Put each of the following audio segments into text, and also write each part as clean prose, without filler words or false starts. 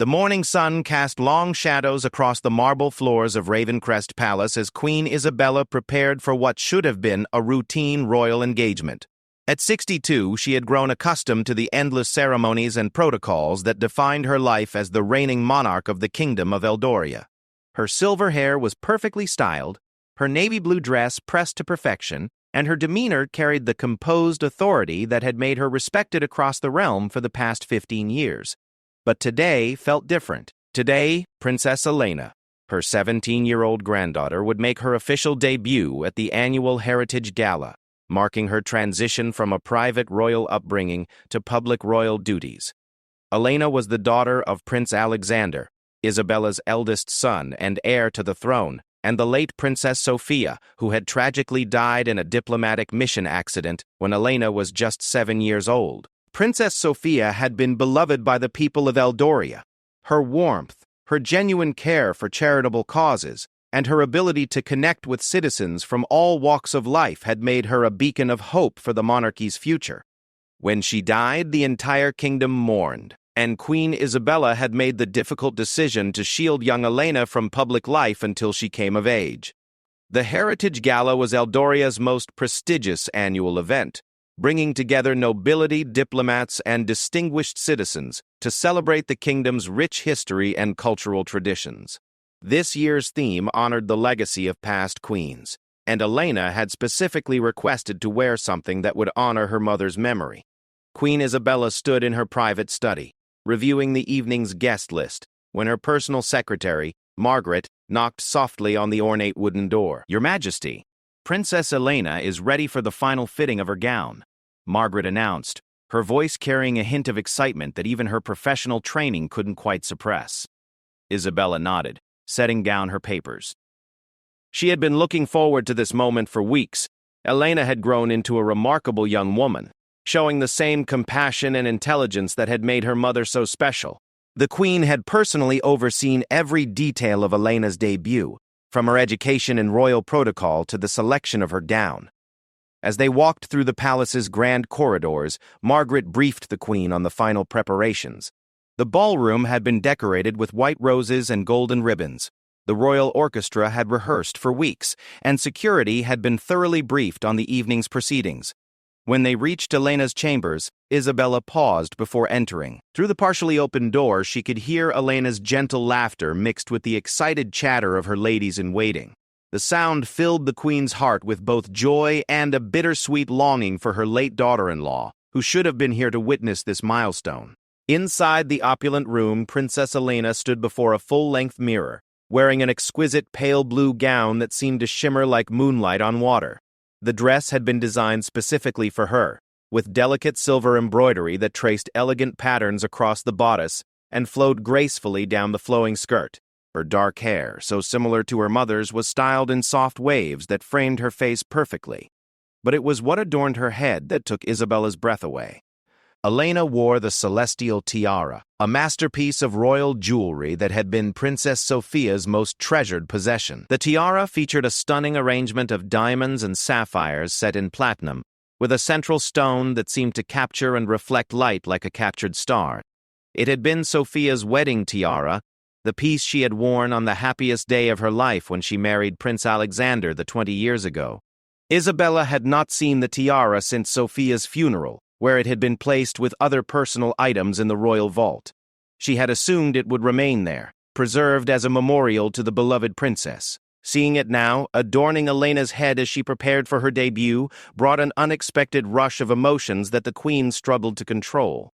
The morning sun cast long shadows across the marble floors of Ravencrest Palace as Queen Isabella prepared for what should have been a routine royal engagement. At 62, she had grown accustomed to the endless ceremonies and protocols that defined her life as the reigning monarch of the Kingdom of Eldoria. Her silver hair was perfectly styled, her navy blue dress pressed to perfection, and her demeanor carried the composed authority that had made her respected across the realm for the past 15 years. But today felt different. Today, Princess Elena, her 17-year-old granddaughter, would make her official debut at the annual Heritage Gala, marking her transition from a private royal upbringing to public royal duties. Elena was the daughter of Prince Alexander, Isabella's eldest son and heir to the throne, and the late Princess Sophia, who had tragically died in a diplomatic mission accident when Elena was just 7 years old. Princess Sophia had been beloved by the people of Eldoria. Her warmth, her genuine care for charitable causes, and her ability to connect with citizens from all walks of life had made her a beacon of hope for the monarchy's future. When she died, the entire kingdom mourned, and Queen Isabella had made the difficult decision to shield young Elena from public life until she came of age. The Heritage Gala was Eldoria's most prestigious annual event, bringing together nobility, diplomats, and distinguished citizens to celebrate the kingdom's rich history and cultural traditions. This year's theme honored the legacy of past queens, and Elena had specifically requested to wear something that would honor her mother's memory. Queen Isabella stood in her private study, reviewing the evening's guest list, when her personal secretary, Margaret, knocked softly on the ornate wooden door. "Your Majesty, Princess Elena is ready for the final fitting of her gown," Margaret announced, her voice carrying a hint of excitement that even her professional training couldn't quite suppress. Isabella nodded, setting down her papers. She had been looking forward to this moment for weeks. Elena had grown into a remarkable young woman, showing the same compassion and intelligence that had made her mother so special. The Queen had personally overseen every detail of Elena's debut, from her education in royal protocol to the selection of her gown. As they walked through the palace's grand corridors, Margaret briefed the Queen on the final preparations. The ballroom had been decorated with white roses and golden ribbons. The royal orchestra had rehearsed for weeks, and security had been thoroughly briefed on the evening's proceedings. When they reached Elena's chambers, Isabella paused before entering. Through the partially open door, she could hear Elena's gentle laughter mixed with the excited chatter of her ladies-in-waiting. The sound filled the Queen's heart with both joy and a bittersweet longing for her late daughter-in-law, who should have been here to witness this milestone. Inside the opulent room, Princess Elena stood before a full-length mirror, wearing an exquisite pale blue gown that seemed to shimmer like moonlight on water. The dress had been designed specifically for her, with delicate silver embroidery that traced elegant patterns across the bodice and flowed gracefully down the flowing skirt. Her dark hair, so similar to her mother's, was styled in soft waves that framed her face perfectly. But it was what adorned her head that took Isabella's breath away. Elena wore the celestial tiara, a masterpiece of royal jewelry that had been Princess Sophia's most treasured possession. The tiara featured a stunning arrangement of diamonds and sapphires set in platinum, with a central stone that seemed to capture and reflect light like a captured star. It had been Sophia's wedding tiara, the piece she had worn on the happiest day of her life when she married Prince Alexander 20 years ago. Isabella had not seen the tiara since Sophia's funeral, where it had been placed with other personal items in the royal vault. She had assumed it would remain there, preserved as a memorial to the beloved princess. Seeing it now, adorning Elena's head as she prepared for her debut, brought an unexpected rush of emotions that the Queen struggled to control.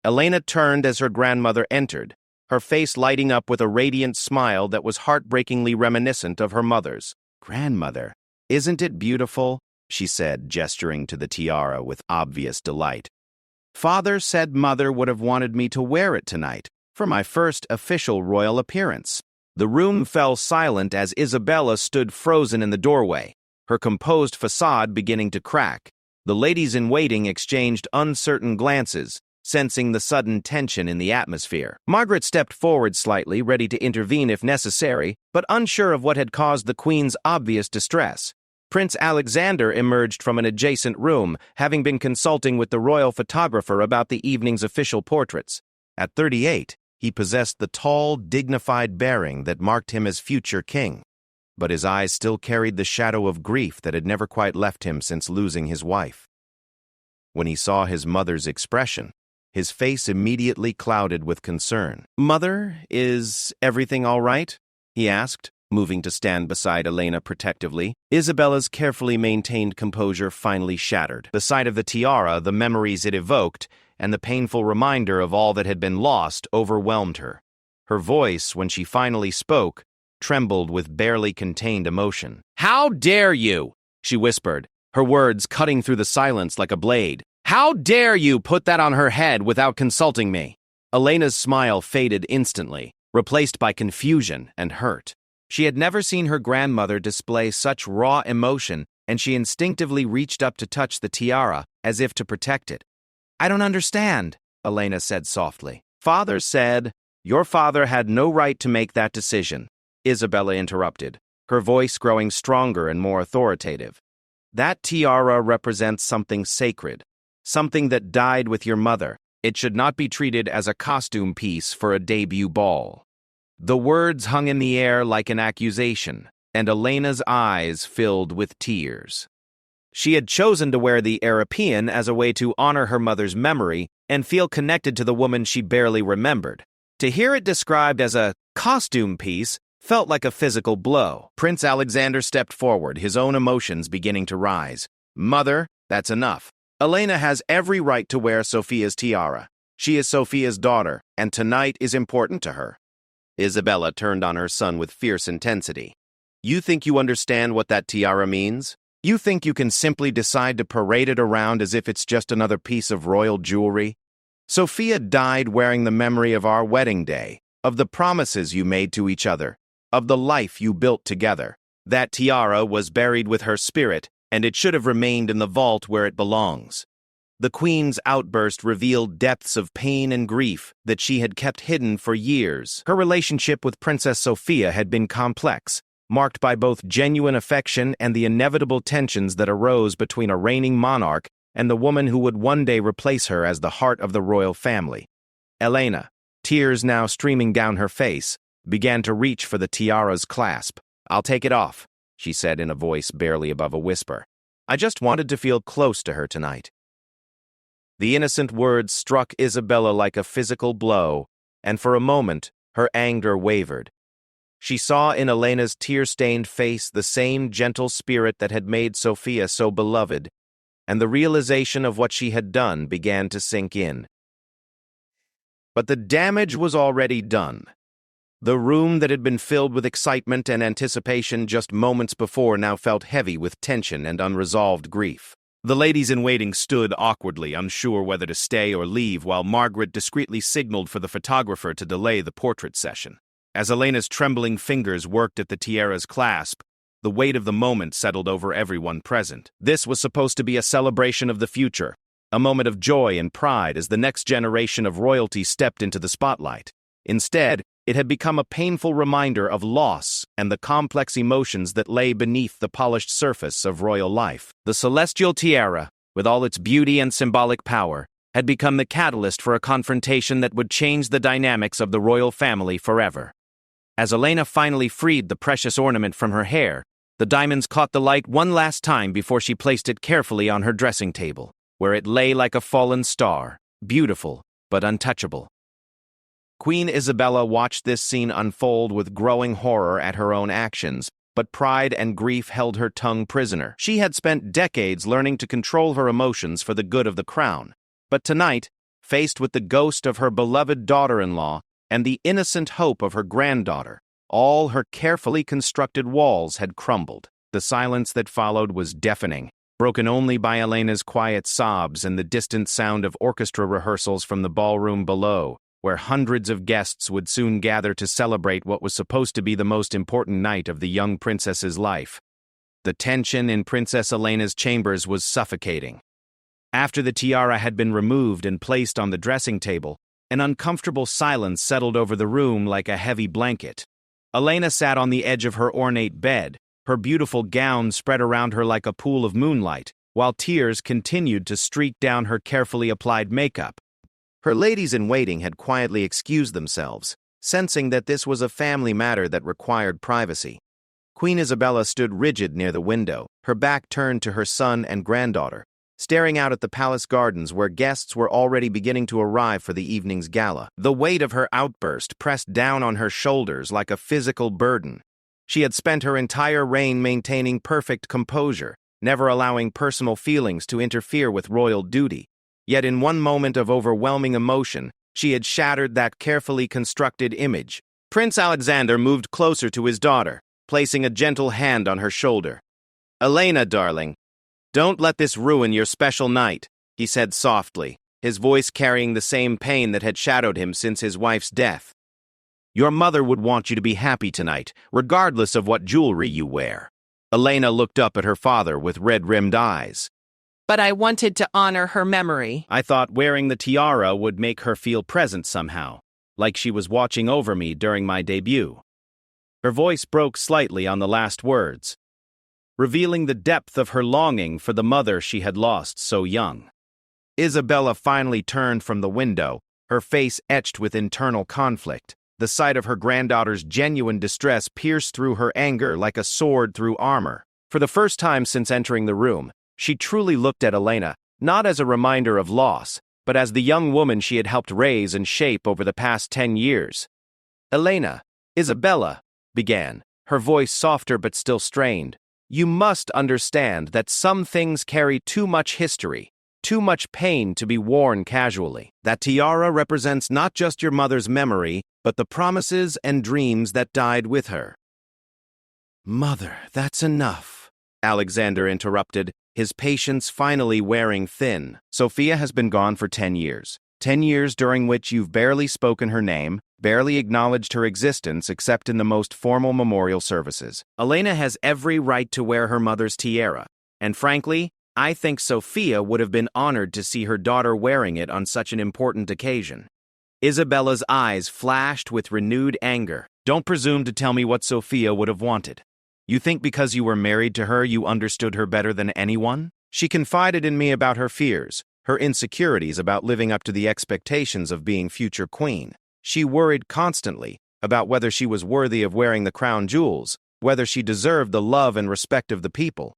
Elena turned as her grandmother entered, her face lighting up with a radiant smile that was heartbreakingly reminiscent of her mother's. "Grandmother, isn't it beautiful?" she said, gesturing to the tiara with obvious delight. "Father said Mother would have wanted me to wear it tonight, for my first official royal appearance." The room fell silent as Isabella stood frozen in the doorway, her composed facade beginning to crack. The ladies-in-waiting exchanged uncertain glances, sensing the sudden tension in the atmosphere. Margaret stepped forward slightly, ready to intervene if necessary, but unsure of what had caused the Queen's obvious distress. Prince Alexander emerged from an adjacent room, having been consulting with the royal photographer about the evening's official portraits. At 38, He possessed the tall, dignified bearing that marked him as future king, but his eyes still carried the shadow of grief that had never quite left him since losing his wife. When he saw his mother's expression, his face immediately clouded with concern. "Mother, is everything all right?" he asked, moving to stand beside Elena protectively. Isabella's carefully maintained composure finally shattered. The sight of the tiara, the memories it evoked, and the painful reminder of all that had been lost overwhelmed her. Her voice, when she finally spoke, trembled with barely contained emotion. "How dare you?" she whispered, her words cutting through the silence like a blade. "How dare you put that on her head without consulting me?" Elena's smile faded instantly, replaced by confusion and hurt. She had never seen her grandmother display such raw emotion, and she instinctively reached up to touch the tiara, as if to protect it. "I don't understand," Elena said softly. "Father said, your father had no right to make that decision," Isabella interrupted, her voice growing stronger and more authoritative. "That tiara represents something sacred, something that died with your mother. It should not be treated as a costume piece for a debut ball." The words hung in the air like an accusation, and Elena's eyes filled with tears. She had chosen to wear the European as a way to honor her mother's memory and feel connected to the woman she barely remembered. To hear it described as a costume piece felt like a physical blow. Prince Alexander stepped forward, his own emotions beginning to rise. "Mother, that's enough. Elena has every right to wear Sophia's tiara. She is Sophia's daughter, and tonight is important to her." Isabella turned on her son with fierce intensity. "You think you understand what that tiara means? You think you can simply decide to parade it around as if it's just another piece of royal jewelry? Sophia died wearing the memory of our wedding day, of the promises you made to each other, of the life you built together. That tiara was buried with her spirit, and it should have remained in the vault where it belongs." The Queen's outburst revealed depths of pain and grief that she had kept hidden for years. Her relationship with Princess Sophia had been complex, marked by both genuine affection and the inevitable tensions that arose between a reigning monarch and the woman who would one day replace her as the heart of the royal family. Elena, tears now streaming down her face, began to reach for the tiara's clasp. "I'll take it off," she said in a voice barely above a whisper. "I just wanted to feel close to her tonight." The innocent words struck Isabella like a physical blow, and for a moment, her anger wavered. She saw in Elena's tear-stained face the same gentle spirit that had made Sophia so beloved, and the realization of what she had done began to sink in. But the damage was already done. The room that had been filled with excitement and anticipation just moments before now felt heavy with tension and unresolved grief. The ladies-in-waiting stood awkwardly, unsure whether to stay or leave, while Margaret discreetly signaled for the photographer to delay the portrait session. As Elena's trembling fingers worked at the tiara's clasp, the weight of the moment settled over everyone present. This was supposed to be a celebration of the future, a moment of joy and pride as the next generation of royalty stepped into the spotlight. Instead, it had become a painful reminder of loss and the complex emotions that lay beneath the polished surface of royal life. The celestial tiara, with all its beauty and symbolic power, had become the catalyst for a confrontation that would change the dynamics of the royal family forever. As Elena finally freed the precious ornament from her hair, the diamonds caught the light one last time before she placed it carefully on her dressing table, where it lay like a fallen star, beautiful but untouchable. Queen Isabella watched this scene unfold with growing horror at her own actions, but pride and grief held her tongue prisoner. She had spent decades learning to control her emotions for the good of the crown, but tonight, faced with the ghost of her beloved daughter-in-law and the innocent hope of her granddaughter, all her carefully constructed walls had crumbled. The silence that followed was deafening, broken only by Elena's quiet sobs and the distant sound of orchestra rehearsals from the ballroom below, where hundreds of guests would soon gather to celebrate what was supposed to be the most important night of the young princess's life. The tension in Princess Elena's chambers was suffocating. After the tiara had been removed and placed on the dressing table, an uncomfortable silence settled over the room like a heavy blanket. Elena sat on the edge of her ornate bed, her beautiful gown spread around her like a pool of moonlight, while tears continued to streak down her carefully applied makeup. Her ladies-in-waiting had quietly excused themselves, sensing that this was a family matter that required privacy. Queen Isabella stood rigid near the window, her back turned to her son and granddaughter, staring out at the palace gardens where guests were already beginning to arrive for the evening's gala. The weight of her outburst pressed down on her shoulders like a physical burden. She had spent her entire reign maintaining perfect composure, never allowing personal feelings to interfere with royal duty. Yet in one moment of overwhelming emotion, she had shattered that carefully constructed image. Prince Alexander moved closer to his daughter, placing a gentle hand on her shoulder. "Elena, darling, don't let this ruin your special night," he said softly, his voice carrying the same pain that had shadowed him since his wife's death. "Your mother would want you to be happy tonight, regardless of what jewelry you wear." Elena looked up at her father with red-rimmed eyes. "But I wanted to honor her memory." "I thought wearing the tiara would make her feel present somehow, like she was watching over me during my debut." Her voice broke slightly on the last words, revealing the depth of her longing for the mother she had lost so young. Isabella finally turned from the window, her face etched with internal conflict. The sight of her granddaughter's genuine distress pierced through her anger like a sword through armor. For the first time since entering the room, she truly looked at Elena, not as a reminder of loss, but as the young woman she had helped raise and shape over the past 10 years. "Elena, Isabella," began, her voice softer but still strained, "you must understand that some things carry too much history, too much pain to be worn casually. That tiara represents not just your mother's memory, but the promises and dreams that died with her." "Mother, that's enough," Alexander interrupted, his patience finally wearing thin. "Sophia has been gone for 10 years. 10 years during which you've barely spoken her name, barely acknowledged her existence except in the most formal memorial services. Elena has every right to wear her mother's tiara, and frankly, I think Sophia would have been honored to see her daughter wearing it on such an important occasion." Isabella's eyes flashed with renewed anger. "Don't presume to tell me what Sophia would have wanted. You think because you were married to her you understood her better than anyone? She confided in me about her fears, her insecurities about living up to the expectations of being future queen. She worried constantly about whether she was worthy of wearing the crown jewels, whether she deserved the love and respect of the people."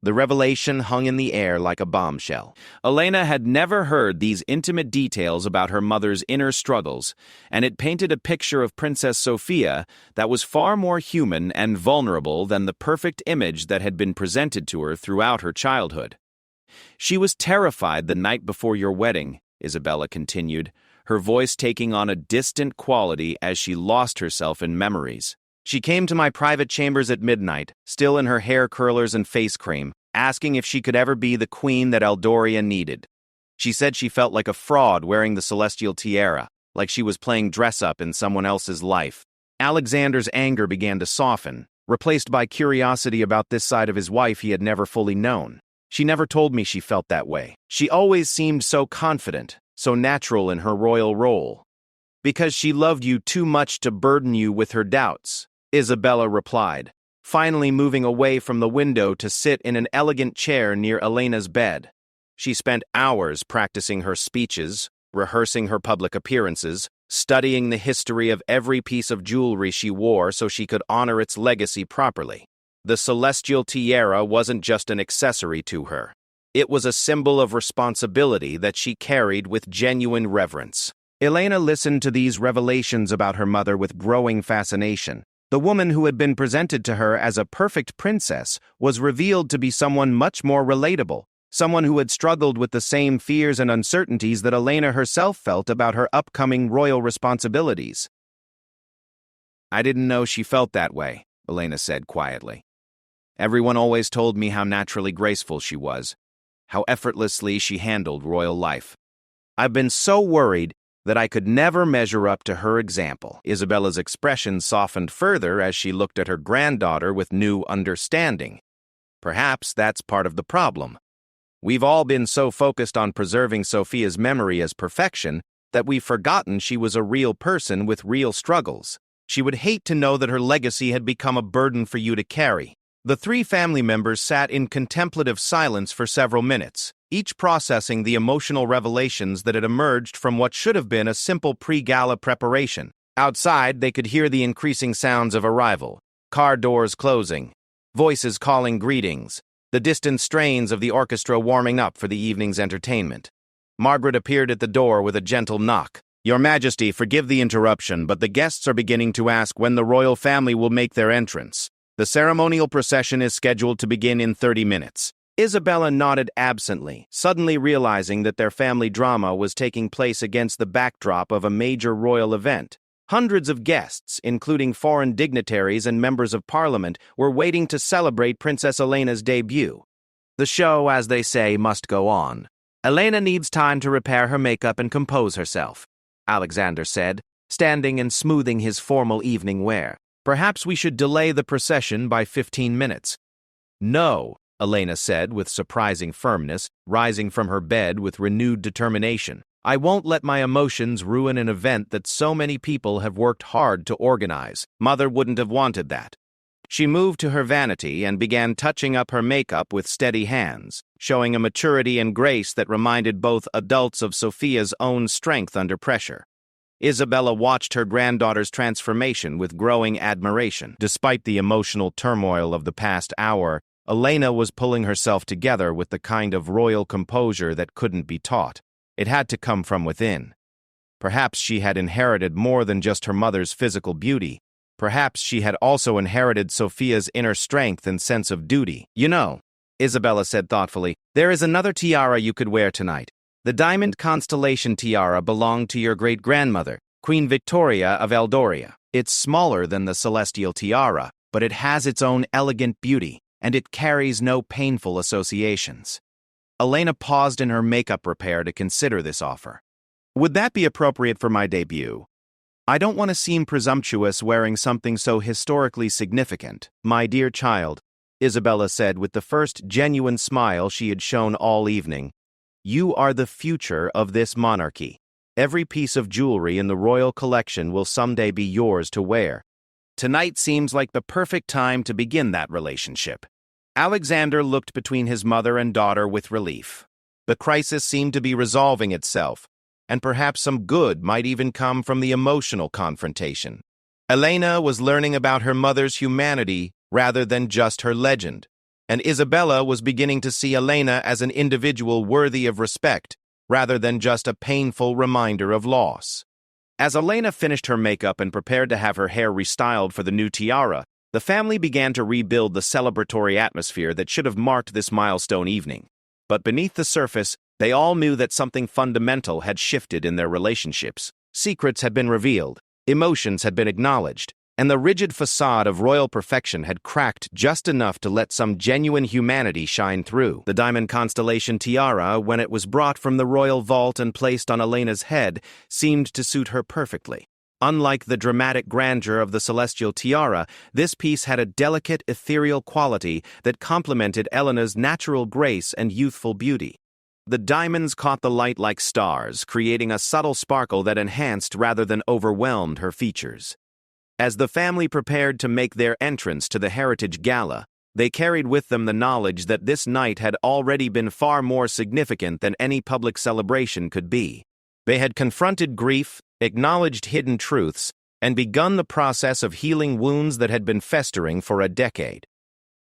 The revelation hung in the air like a bombshell. Elena had never heard these intimate details about her mother's inner struggles, and it painted a picture of Princess Sophia that was far more human and vulnerable than the perfect image that had been presented to her throughout her childhood. "She was terrified the night before your wedding," Isabella continued, her voice taking on a distant quality as she lost herself in memories. "She came to my private chambers at midnight, still in her hair curlers and face cream, asking if she could ever be the queen that Eldoria needed. She said she felt like a fraud wearing the celestial tiara, like she was playing dress-up in someone else's life." Alexander's anger began to soften, replaced by curiosity about this side of his wife he had never fully known. "She never told me she felt that way. She always seemed so confident, so natural in her royal role. Because she loved you too much to burden you with her doubts," Isabella replied, finally moving away from the window to sit in an elegant chair near Elena's bed. She spent hours practicing her speeches, rehearsing her public appearances, studying the history of every piece of jewelry she wore so she could honor its legacy properly. The celestial tiara wasn't just an accessory to her. It was a symbol of responsibility that she carried with genuine reverence. Elena listened to these revelations about her mother with growing fascination. The woman who had been presented to her as a perfect princess was revealed to be someone much more relatable, someone who had struggled with the same fears and uncertainties that Elena herself felt about her upcoming royal responsibilities. "I didn't know she felt that way," Elena said quietly. "Everyone always told me how naturally graceful she was, how effortlessly she handled royal life. I've been so worried that I could never measure up to her example." Isabella's expression softened further as she looked at her granddaughter with new understanding. "Perhaps that's part of the problem. We've all been so focused on preserving Sophia's memory as perfection that we've forgotten she was a real person with real struggles. She would hate to know that her legacy had become a burden for you to carry." The three family members sat in contemplative silence for several minutes, each processing the emotional revelations that had emerged from what should have been a simple pre-gala preparation. Outside, they could hear the increasing sounds of arrival, car doors closing, voices calling greetings, the distant strains of the orchestra warming up for the evening's entertainment. Margaret appeared at the door with a gentle knock. "Your Majesty, forgive the interruption, but the guests are beginning to ask when the royal family will make their entrance. The ceremonial procession is scheduled to begin in 30 minutes. Isabella nodded absently, suddenly realizing that their family drama was taking place against the backdrop of a major royal event. Hundreds of guests, including foreign dignitaries and members of parliament, were waiting to celebrate Princess Elena's debut. The show, as they say, must go on. "Elena needs time to repair her makeup and compose herself," Alexander said, standing and smoothing his formal evening wear. "Perhaps we should delay the procession by 15 minutes. "No," Elena said with surprising firmness, rising from her bed with renewed determination. "I won't let my emotions ruin an event that so many people have worked hard to organize. Mother wouldn't have wanted that." She moved to her vanity and began touching up her makeup with steady hands, showing a maturity and grace that reminded both adults of Sophia's own strength under pressure. Isabella watched her granddaughter's transformation with growing admiration. Despite the emotional turmoil of the past hour, Elena was pulling herself together with the kind of royal composure that couldn't be taught. It had to come from within. Perhaps she had inherited more than just her mother's physical beauty. Perhaps she had also inherited Sophia's inner strength and sense of duty. "You know," Isabella said thoughtfully, "there is another tiara you could wear tonight. The diamond constellation tiara belonged to your great-grandmother, Queen Victoria of Eldoria. It's smaller than the celestial tiara, but it has its own elegant beauty, and it carries no painful associations." Elena paused in her makeup repair to consider this offer. "Would that be appropriate for my debut? I don't want to seem presumptuous wearing something so historically significant." "My dear child," Isabella said with the first genuine smile she had shown all evening, "you are the future of this monarchy. Every piece of jewelry in the royal collection will someday be yours to wear. Tonight seems like the perfect time to begin that relationship." Alexander looked between his mother and daughter with relief. The crisis seemed to be resolving itself, and perhaps some good might even come from the emotional confrontation. Elena was learning about her mother's humanity rather than just her legend, and Isabella was beginning to see Elena as an individual worthy of respect rather than just a painful reminder of loss. As Elena finished her makeup and prepared to have her hair restyled for the new tiara, the family began to rebuild the celebratory atmosphere that should have marked this milestone evening. But beneath the surface, they all knew that something fundamental had shifted in their relationships. Secrets had been revealed, emotions had been acknowledged, and the rigid facade of royal perfection had cracked just enough to let some genuine humanity shine through. The diamond constellation tiara, when it was brought from the royal vault and placed on Elena's head, seemed to suit her perfectly. Unlike the dramatic grandeur of the celestial tiara, this piece had a delicate, ethereal quality that complemented Elena's natural grace and youthful beauty. The diamonds caught the light like stars, creating a subtle sparkle that enhanced rather than overwhelmed her features. As the family prepared to make their entrance to the Heritage Gala, they carried with them the knowledge that this night had already been far more significant than any public celebration could be. They had confronted grief, acknowledged hidden truths, and begun the process of healing wounds that had been festering for a decade.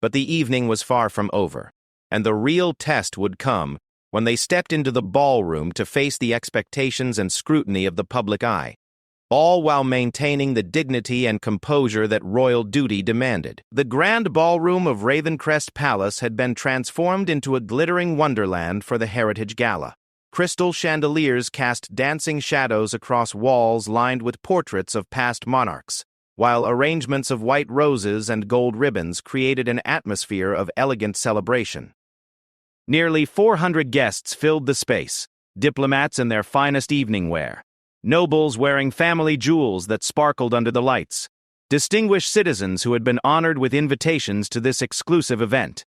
But the evening was far from over, and the real test would come when they stepped into the ballroom to face the expectations and scrutiny of the public eye, all while maintaining the dignity and composure that royal duty demanded. The grand ballroom of Ravencrest Palace had been transformed into a glittering wonderland for the Heritage Gala. Crystal chandeliers cast dancing shadows across walls lined with portraits of past monarchs, while arrangements of white roses and gold ribbons created an atmosphere of elegant celebration. Nearly 400 guests filled the space, diplomats in their finest evening wear, nobles wearing family jewels that sparkled under the lights, distinguished citizens who had been honored with invitations to this exclusive event.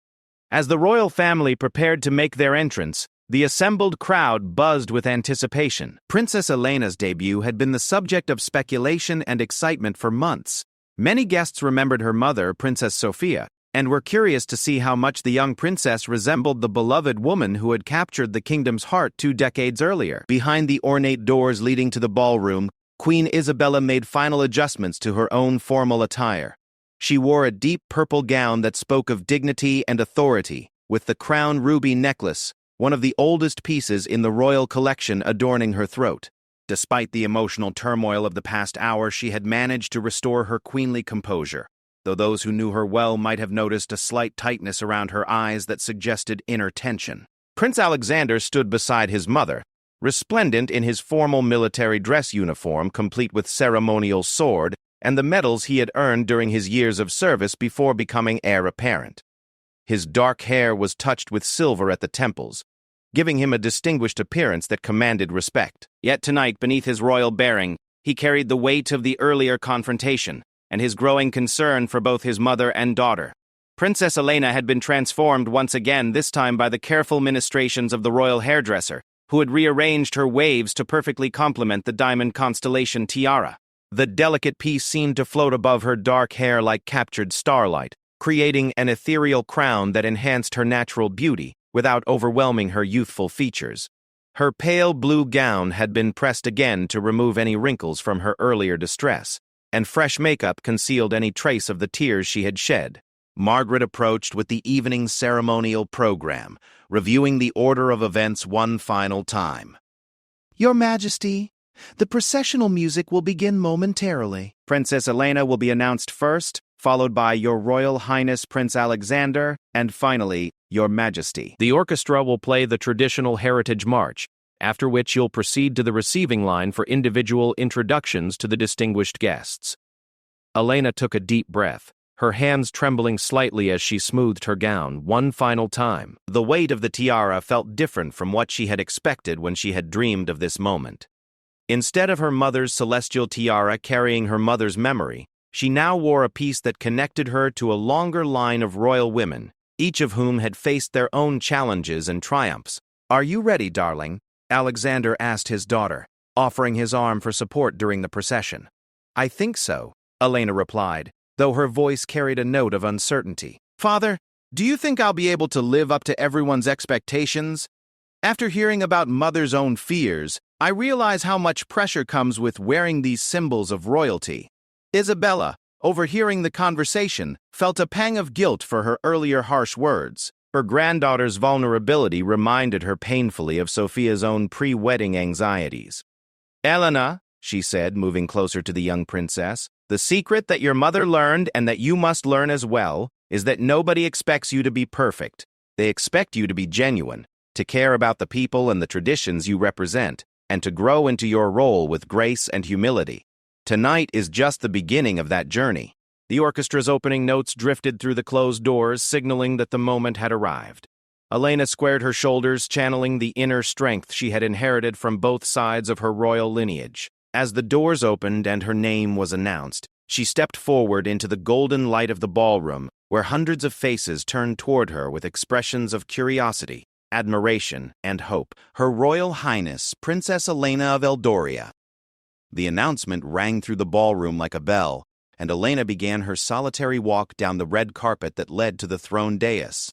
As the royal family prepared to make their entrance, the assembled crowd buzzed with anticipation. Princess Elena's debut had been the subject of speculation and excitement for months. Many guests remembered her mother, Princess Sophia, and were curious to see how much the young princess resembled the beloved woman who had captured the kingdom's heart 2 decades earlier. Behind the ornate doors leading to the ballroom, Queen Isabella made final adjustments to her own formal attire. She wore a deep purple gown that spoke of dignity and authority, with the crown ruby necklace, one of the oldest pieces in the royal collection, adorning her throat. Despite the emotional turmoil of the past hour, she had managed to restore her queenly composure, though those who knew her well might have noticed a slight tightness around her eyes that suggested inner tension. Prince Alexander stood beside his mother, resplendent in his formal military dress uniform complete with ceremonial sword and the medals he had earned during his years of service before becoming heir apparent. His dark hair was touched with silver at the temples, giving him a distinguished appearance that commanded respect. Yet tonight, beneath his royal bearing, he carried the weight of the earlier confrontation and his growing concern for both his mother and daughter. Princess Elena had been transformed once again, this time by the careful ministrations of the royal hairdresser, who had rearranged her waves to perfectly complement the diamond constellation tiara. The delicate piece seemed to float above her dark hair like captured starlight, creating an ethereal crown that enhanced her natural beauty without overwhelming her youthful features. Her pale blue gown had been pressed again to remove any wrinkles from her earlier distress, and fresh makeup concealed any trace of the tears she had shed. Margaret approached with the evening ceremonial program, reviewing the order of events one final time. Your Majesty, the processional music will begin momentarily. Princess Elena will be announced first, followed by Your Royal Highness Prince Alexander, and finally, Your Majesty. The orchestra will play the traditional Heritage March, after which you'll proceed to the receiving line for individual introductions to the distinguished guests. Elena took a deep breath, her hands trembling slightly as she smoothed her gown one final time. The weight of the tiara felt different from what she had expected when she had dreamed of this moment. Instead of her mother's celestial tiara carrying her mother's memory, she now wore a piece that connected her to a longer line of royal women, each of whom had faced their own challenges and triumphs. "Are you ready, darling?" Alexander asked his daughter, offering his arm for support during the procession. "I think so," Elena replied, though her voice carried a note of uncertainty. "Father, do you think I'll be able to live up to everyone's expectations? After hearing about Mother's own fears, I realize how much pressure comes with wearing these symbols of royalty." Isabella, overhearing the conversation, felt a pang of guilt for her earlier harsh words. Her granddaughter's vulnerability reminded her painfully of Sophia's own pre-wedding anxieties. "Elena," she said, moving closer to the young princess, "the secret that your mother learned and that you must learn as well is that nobody expects you to be perfect. They expect you to be genuine, to care about the people and the traditions you represent, and to grow into your role with grace and humility. Tonight is just the beginning of that journey." The orchestra's opening notes drifted through the closed doors, signaling that the moment had arrived. Elena squared her shoulders, channeling the inner strength she had inherited from both sides of her royal lineage. As the doors opened and her name was announced, she stepped forward into the golden light of the ballroom, where hundreds of faces turned toward her with expressions of curiosity, admiration, and hope. "Her Royal Highness, Princess Elena of Eldoria." The announcement rang through the ballroom like a bell, and Elena began her solitary walk down the red carpet that led to the throne dais.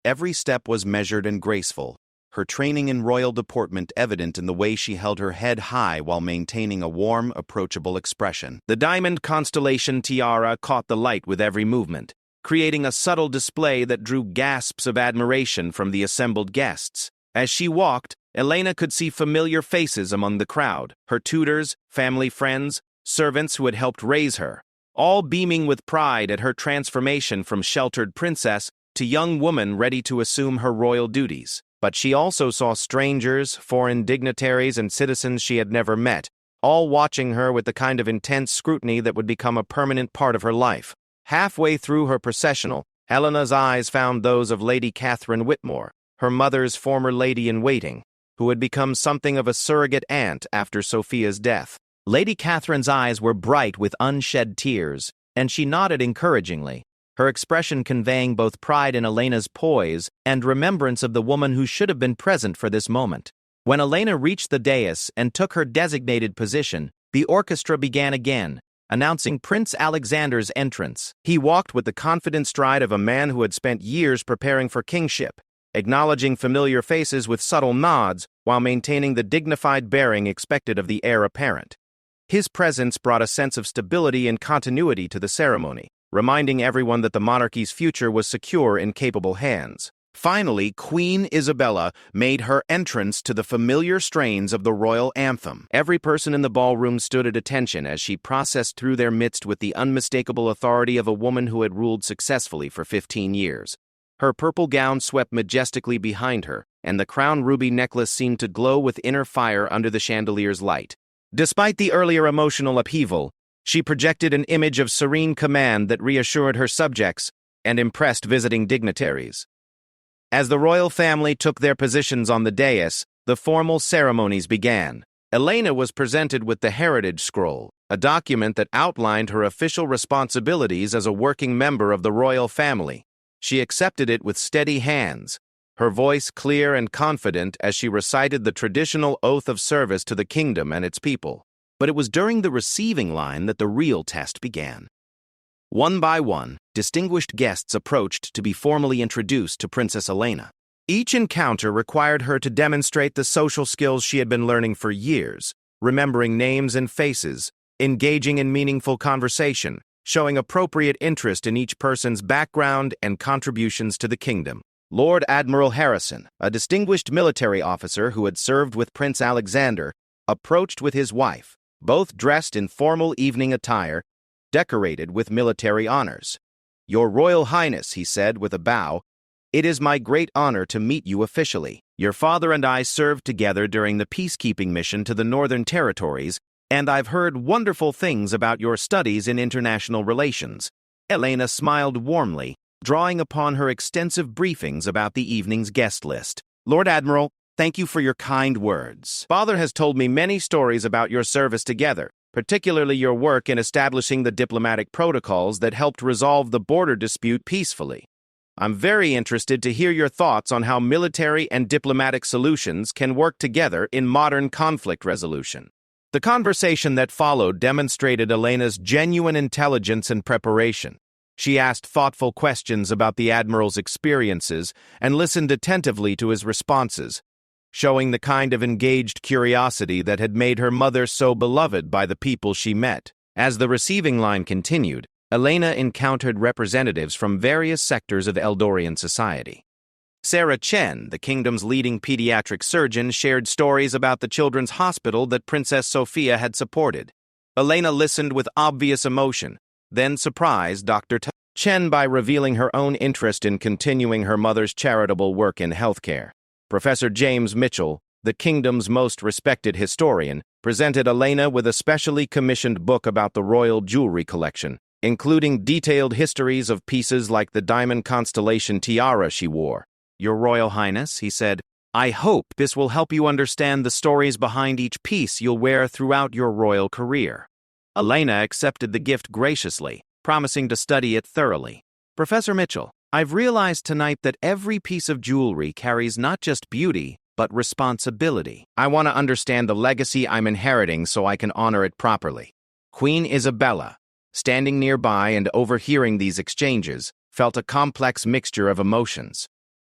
Every step was measured and graceful, her training in royal deportment evident in the way she held her head high while maintaining a warm, approachable expression. The diamond constellation tiara caught the light with every movement, creating a subtle display that drew gasps of admiration from the assembled guests. As she walked, Elena could see familiar faces among the crowd, her tutors, family friends, servants who had helped raise her, all beaming with pride at her transformation from sheltered princess to young woman ready to assume her royal duties. But she also saw strangers, foreign dignitaries, and citizens she had never met, all watching her with the kind of intense scrutiny that would become a permanent part of her life. Halfway through her processional, Elena's eyes found those of Lady Catherine Whitmore, her mother's former lady-in-waiting, who had become something of a surrogate aunt after Sophia's death. Lady Catherine's eyes were bright with unshed tears, and she nodded encouragingly, her expression conveying both pride in Elena's poise and remembrance of the woman who should have been present for this moment. When Elena reached the dais and took her designated position, the orchestra began again, announcing Prince Alexander's entrance. He walked with the confident stride of a man who had spent years preparing for kingship, acknowledging familiar faces with subtle nods while maintaining the dignified bearing expected of the heir apparent. His presence brought a sense of stability and continuity to the ceremony, reminding everyone that the monarchy's future was secure in capable hands. Finally, Queen Isabella made her entrance to the familiar strains of the royal anthem. Every person in the ballroom stood at attention as she processed through their midst with the unmistakable authority of a woman who had ruled successfully for 15 years. Her purple gown swept majestically behind her, and the crown ruby necklace seemed to glow with inner fire under the chandelier's light. Despite the earlier emotional upheaval, she projected an image of serene command that reassured her subjects and impressed visiting dignitaries. As the royal family took their positions on the dais, the formal ceremonies began. Elena was presented with the Heritage Scroll, a document that outlined her official responsibilities as a working member of the royal family. She accepted it with steady hands, her voice clear and confident as she recited the traditional oath of service to the kingdom and its people. But it was during the receiving line that the real test began. One by one, distinguished guests approached to be formally introduced to Princess Elena. Each encounter required her to demonstrate the social skills she had been learning for years, remembering names and faces, engaging in meaningful conversation, showing appropriate interest in each person's background and contributions to the kingdom. Lord Admiral Harrison, a distinguished military officer who had served with Prince Alexander, approached with his wife, both dressed in formal evening attire, decorated with military honors. "Your Royal Highness," he said with a bow, "it is my great honor to meet you officially. Your father and I served together during the peacekeeping mission to the Northern Territories, and I've heard wonderful things about your studies in international relations." Elena smiled warmly, drawing upon her extensive briefings about the evening's guest list. "Lord Admiral, thank you for your kind words. Father has told me many stories about your service together, particularly your work in establishing the diplomatic protocols that helped resolve the border dispute peacefully. I'm very interested to hear your thoughts on how military and diplomatic solutions can work together in modern conflict resolution." The conversation that followed demonstrated Elena's genuine intelligence and preparation. She asked thoughtful questions about the Admiral's experiences and listened attentively to his responses, showing the kind of engaged curiosity that had made her mother so beloved by the people she met. As the receiving line continued, Elena encountered representatives from various sectors of Eldorian society. Sarah Chen, the kingdom's leading pediatric surgeon, shared stories about the children's hospital that Princess Sophia had supported. Elena listened with obvious emotion, then surprised Dr. Chen by revealing her own interest in continuing her mother's charitable work in healthcare. Professor James Mitchell, the kingdom's most respected historian, presented Elena with a specially commissioned book about the royal jewelry collection, including detailed histories of pieces like the diamond constellation tiara she wore. "Your Royal Highness," he said, "I hope this will help you understand the stories behind each piece you'll wear throughout your royal career." Elena accepted the gift graciously, promising to study it thoroughly. "Professor Mitchell, I've realized tonight that every piece of jewelry carries not just beauty, but responsibility. I want to understand the legacy I'm inheriting so I can honor it properly." Queen Isabella, standing nearby and overhearing these exchanges, felt a complex mixture of emotions.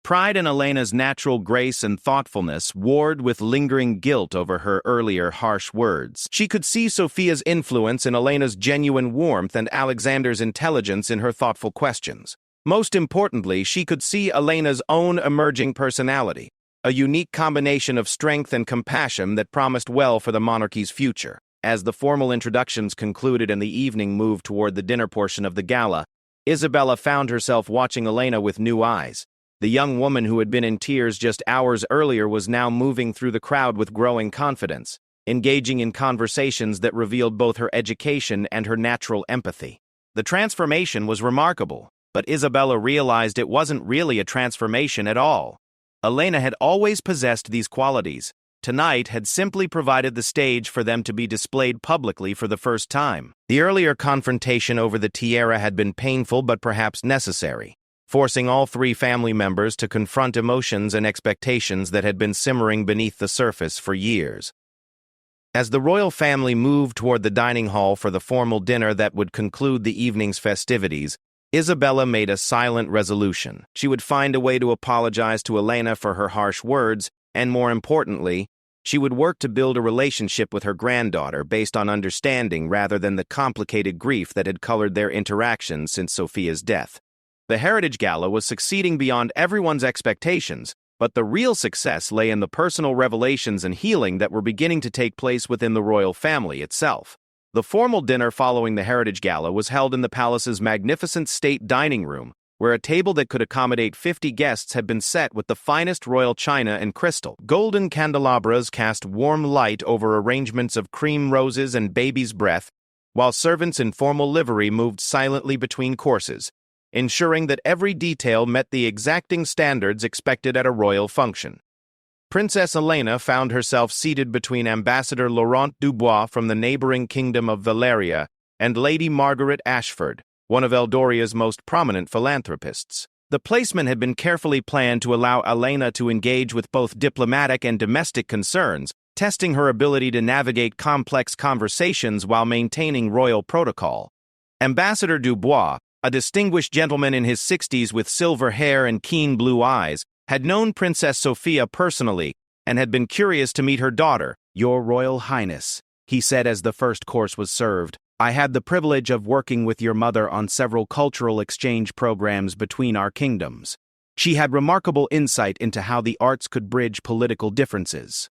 Pride in Elena's natural grace and thoughtfulness warred with lingering guilt over her earlier harsh words. She could see Sophia's influence in Elena's genuine warmth and Alexander's intelligence in her thoughtful questions. Most importantly, she could see Elena's own emerging personality, a unique combination of strength and compassion that promised well for the monarchy's future. As the formal introductions concluded and the evening moved toward the dinner portion of the gala, Isabella found herself watching Elena with new eyes. The young woman who had been in tears just hours earlier was now moving through the crowd with growing confidence, engaging in conversations that revealed both her education and her natural empathy. The transformation was remarkable, but Isabella realized it wasn't really a transformation at all. Elena had always possessed these qualities. Tonight had simply provided the stage for them to be displayed publicly for the first time. The earlier confrontation over the tiara had been painful but perhaps necessary, forcing all three family members to confront emotions and expectations that had been simmering beneath the surface for years. As the royal family moved toward the dining hall for the formal dinner that would conclude the evening's festivities, Isabella made a silent resolution. She would find a way to apologize to Elena for her harsh words, and more importantly, she would work to build a relationship with her granddaughter based on understanding rather than the complicated grief that had colored their interactions since Sophia's death. The Heritage Gala was succeeding beyond everyone's expectations, but the real success lay in the personal revelations and healing that were beginning to take place within the royal family itself. The formal dinner following the Heritage Gala was held in the palace's magnificent state dining room, where a table that could accommodate 50 guests had been set with the finest royal china and crystal. Golden candelabras cast warm light over arrangements of cream roses and baby's breath, while servants in formal livery moved silently between courses, ensuring that every detail met the exacting standards expected at a royal function. Princess Elena found herself seated between Ambassador Laurent Dubois from the neighboring kingdom of Valeria and Lady Margaret Ashford, one of Eldoria's most prominent philanthropists. The placement had been carefully planned to allow Elena to engage with both diplomatic and domestic concerns, testing her ability to navigate complex conversations while maintaining royal protocol. Ambassador Dubois, a distinguished gentleman in his 60s with silver hair and keen blue eyes, had known Princess Sophia personally and had been curious to meet her daughter. "Your Royal Highness," he said as the first course was served, "I had the privilege of working with your mother on several cultural exchange programs between our kingdoms. She had remarkable insight into how the arts could bridge political differences."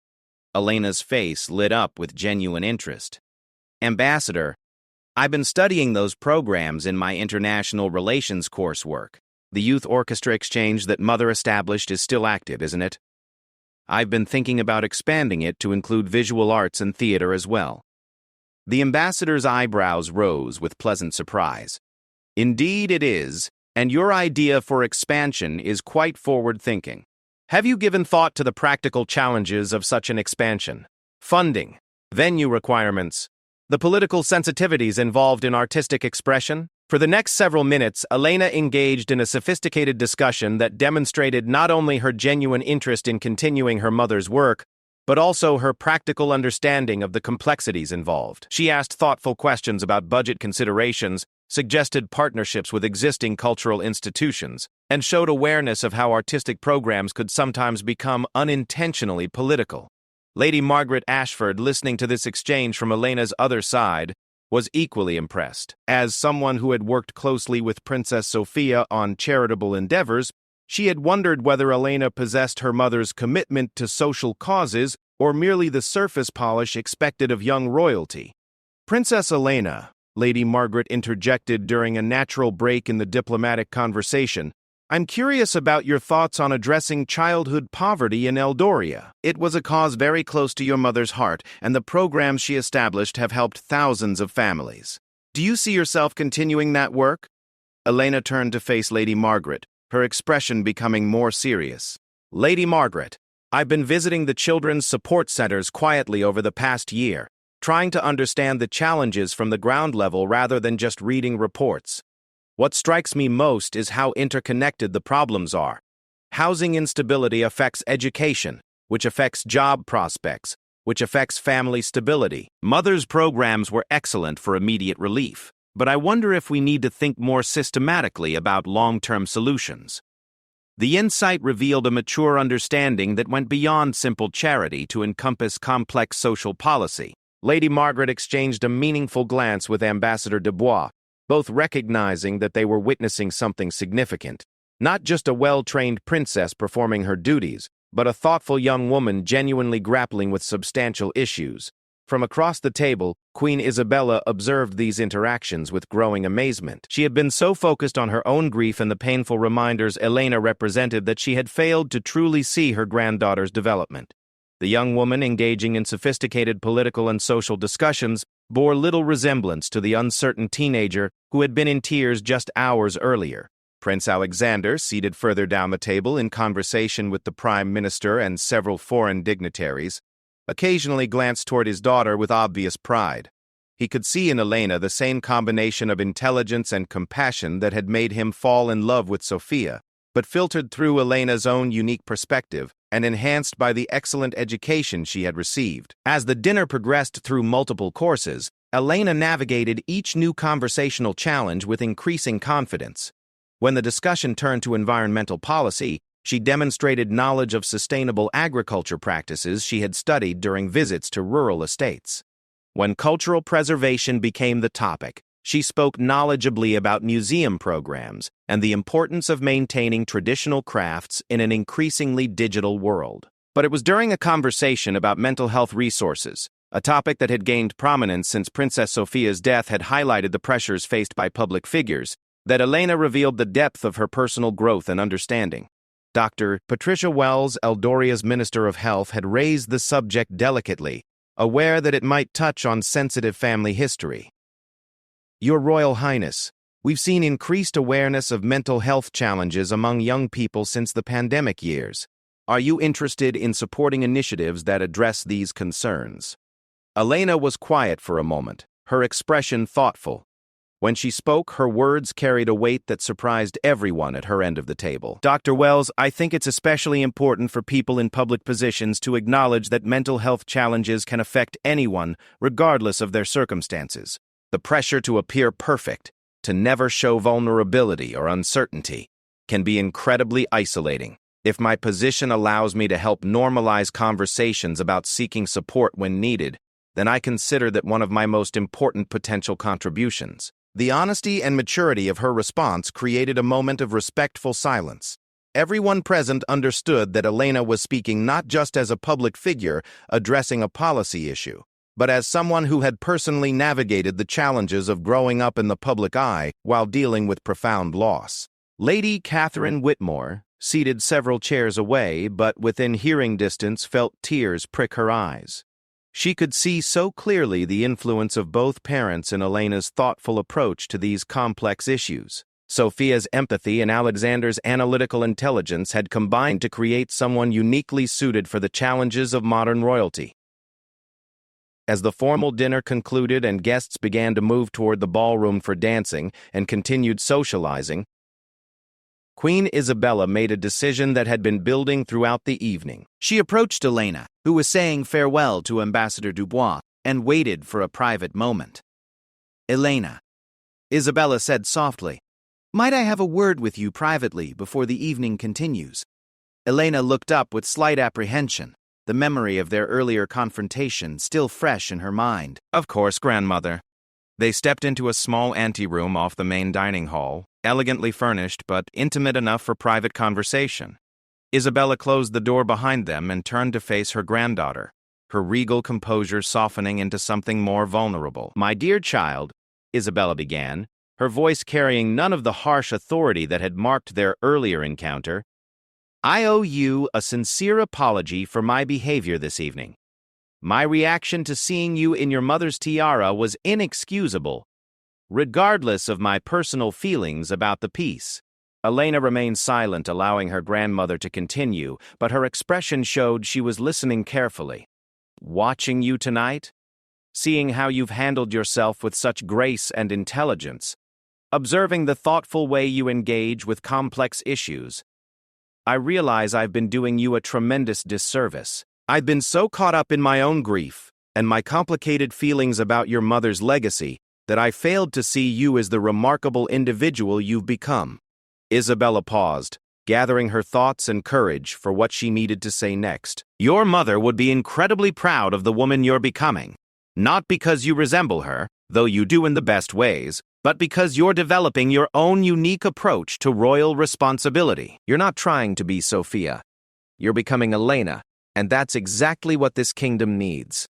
Elena's face lit up with genuine interest. "Ambassador, I've been studying those programs in my international relations coursework. The youth orchestra exchange that Mother established is still active, isn't it? I've been thinking about expanding it to include visual arts and theater as well." The ambassador's eyebrows rose with pleasant surprise. "Indeed it is, and your idea for expansion is quite forward-thinking. Have you given thought to the practical challenges of such an expansion? Funding, venue requirements, the political sensitivities involved in artistic expression?" For the next several minutes, Elena engaged in a sophisticated discussion that demonstrated not only her genuine interest in continuing her mother's work, but also her practical understanding of the complexities involved. She asked thoughtful questions about budget considerations, suggested partnerships with existing cultural institutions, and showed awareness of how artistic programs could sometimes become unintentionally political. Lady Margaret Ashford, listening to this exchange from Elena's other side, was equally impressed. As someone who had worked closely with Princess Sophia on charitable endeavors, she had wondered whether Elena possessed her mother's commitment to social causes or merely the surface polish expected of young royalty. "Princess Elena," Lady Margaret interjected during a natural break in the diplomatic conversation, "I'm curious about your thoughts on addressing childhood poverty in Eldoria. It was a cause very close to your mother's heart, and the programs she established have helped thousands of families. Do you see yourself continuing that work?" Elena turned to face Lady Margaret, her expression becoming more serious. "Lady Margaret, I've been visiting the children's support centers quietly over the past year, trying to understand the challenges from the ground level rather than just reading reports. What strikes me most is how interconnected the problems are. Housing instability affects education, which affects job prospects, which affects family stability. Mother's programs were excellent for immediate relief, but I wonder if we need to think more systematically about long-term solutions." The insight revealed a mature understanding that went beyond simple charity to encompass complex social policy. Lady Margaret exchanged a meaningful glance with Ambassador Dubois, both recognizing that they were witnessing something significant. Not just a well-trained princess performing her duties, but a thoughtful young woman genuinely grappling with substantial issues. From across the table, Queen Isabella observed these interactions with growing amazement. She had been so focused on her own grief and the painful reminders Elena represented that she had failed to truly see her granddaughter's development. The young woman, engaging in sophisticated political and social discussions, bore little resemblance to the uncertain teenager who had been in tears just hours earlier. Prince Alexander, seated further down the table in conversation with the Prime Minister and several foreign dignitaries, occasionally glanced toward his daughter with obvious pride. He could see in Elena the same combination of intelligence and compassion that had made him fall in love with Sophia, but filtered through Elena's own unique perspective, and enhanced by the excellent education she had received. As the dinner progressed through multiple courses, Elena navigated each new conversational challenge with increasing confidence. When the discussion turned to environmental policy, she demonstrated knowledge of sustainable agriculture practices she had studied during visits to rural estates. When cultural preservation became the topic, she spoke knowledgeably about museum programs and the importance of maintaining traditional crafts in an increasingly digital world. But it was during a conversation about mental health resources, a topic that had gained prominence since Princess Sophia's death had highlighted the pressures faced by public figures, that Elena revealed the depth of her personal growth and understanding. Dr. Patricia Wells, Eldoria's Minister of Health, had raised the subject delicately, aware that it might touch on sensitive family history. Your Royal Highness, we've seen increased awareness of mental health challenges among young people since the pandemic years. Are you interested in supporting initiatives that address these concerns? Elena was quiet for a moment, her expression thoughtful. When she spoke, her words carried a weight that surprised everyone at her end of the table. Dr. Wells, I think it's especially important for people in public positions to acknowledge that mental health challenges can affect anyone, regardless of their circumstances. The pressure to appear perfect, to never show vulnerability or uncertainty, can be incredibly isolating. If my position allows me to help normalize conversations about seeking support when needed, then I consider that one of my most important potential contributions. The honesty and maturity of her response created a moment of respectful silence. Everyone present understood that Elena was speaking not just as a public figure addressing a policy issue, but as someone who had personally navigated the challenges of growing up in the public eye while dealing with profound loss. Lady Catherine Whitmore, seated several chairs away but within hearing distance, felt tears prick her eyes. She could see so clearly the influence of both parents in Elena's thoughtful approach to these complex issues. Sophia's empathy and Alexander's analytical intelligence had combined to create someone uniquely suited for the challenges of modern royalty. As the formal dinner concluded and guests began to move toward the ballroom for dancing and continued socializing, Queen Isabella made a decision that had been building throughout the evening. She approached Elena, who was saying farewell to Ambassador Dubois, and waited for a private moment. Elena, Isabella said softly, might I have a word with you privately before the evening continues? Elena looked up with slight apprehension, the memory of their earlier confrontation still fresh in her mind. Of course, grandmother. They stepped into a small anteroom off the main dining hall, elegantly furnished but intimate enough for private conversation. Isabella closed the door behind them and turned to face her granddaughter, her regal composure softening into something more vulnerable. My dear child, Isabella began, her voice carrying none of the harsh authority that had marked their earlier encounter, I owe you a sincere apology for my behavior this evening. My reaction to seeing you in your mother's tiara was inexcusable, regardless of my personal feelings about the piece. Elena remained silent, allowing her grandmother to continue, but her expression showed she was listening carefully. Watching you tonight, seeing how you've handled yourself with such grace and intelligence, observing the thoughtful way you engage with complex issues, I realize I've been doing you a tremendous disservice. I've been so caught up in my own grief and my complicated feelings about your mother's legacy that I failed to see you as the remarkable individual you've become. Isabella paused, gathering her thoughts and courage for what she needed to say next. Your mother would be incredibly proud of the woman you're becoming, not because you resemble her, though you do in the best ways, but because you're developing your own unique approach to royal responsibility. You're not trying to be Sophia. You're becoming Elena, and that's exactly what this kingdom needs.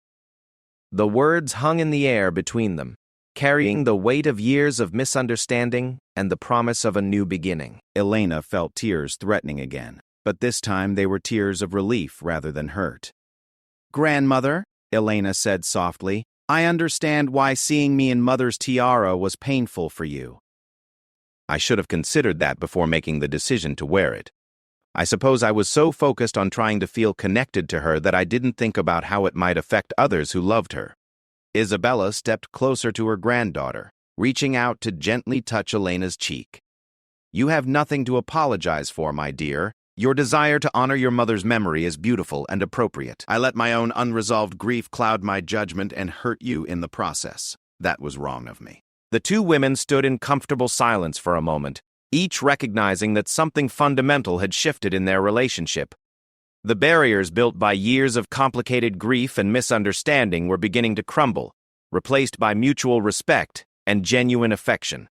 The words hung in the air between them, carrying the weight of years of misunderstanding and the promise of a new beginning. Elena felt tears threatening again, but this time they were tears of relief rather than hurt. Grandmother, Elena said softly, I understand why seeing me in Mother's tiara was painful for you. I should have considered that before making the decision to wear it. I suppose I was so focused on trying to feel connected to her that I didn't think about how it might affect others who loved her. Isabella stepped closer to her granddaughter, reaching out to gently touch Elena's cheek. You have nothing to apologize for, my dear. Your desire to honor your mother's memory is beautiful and appropriate. I let my own unresolved grief cloud my judgment and hurt you in the process. That was wrong of me. The two women stood in comfortable silence for a moment, each recognizing that something fundamental had shifted in their relationship. The barriers built by years of complicated grief and misunderstanding were beginning to crumble, replaced by mutual respect and genuine affection.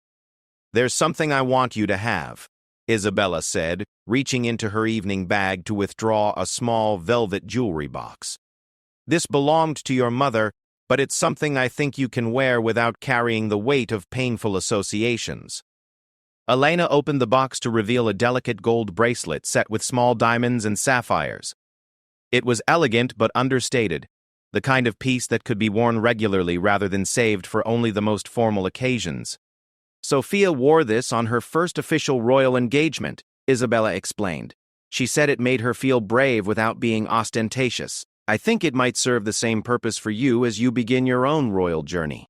"There's something I want you to have," Isabella said, reaching into her evening bag to withdraw a small velvet jewelry box. "This belonged to your mother, but it's something I think you can wear without carrying the weight of painful associations." Elena opened the box to reveal a delicate gold bracelet set with small diamonds and sapphires. It was elegant but understated, the kind of piece that could be worn regularly rather than saved for only the most formal occasions. "Sophia wore this on her first official royal engagement," Isabella explained. "She said it made her feel brave without being ostentatious. I think it might serve the same purpose for you as you begin your own royal journey."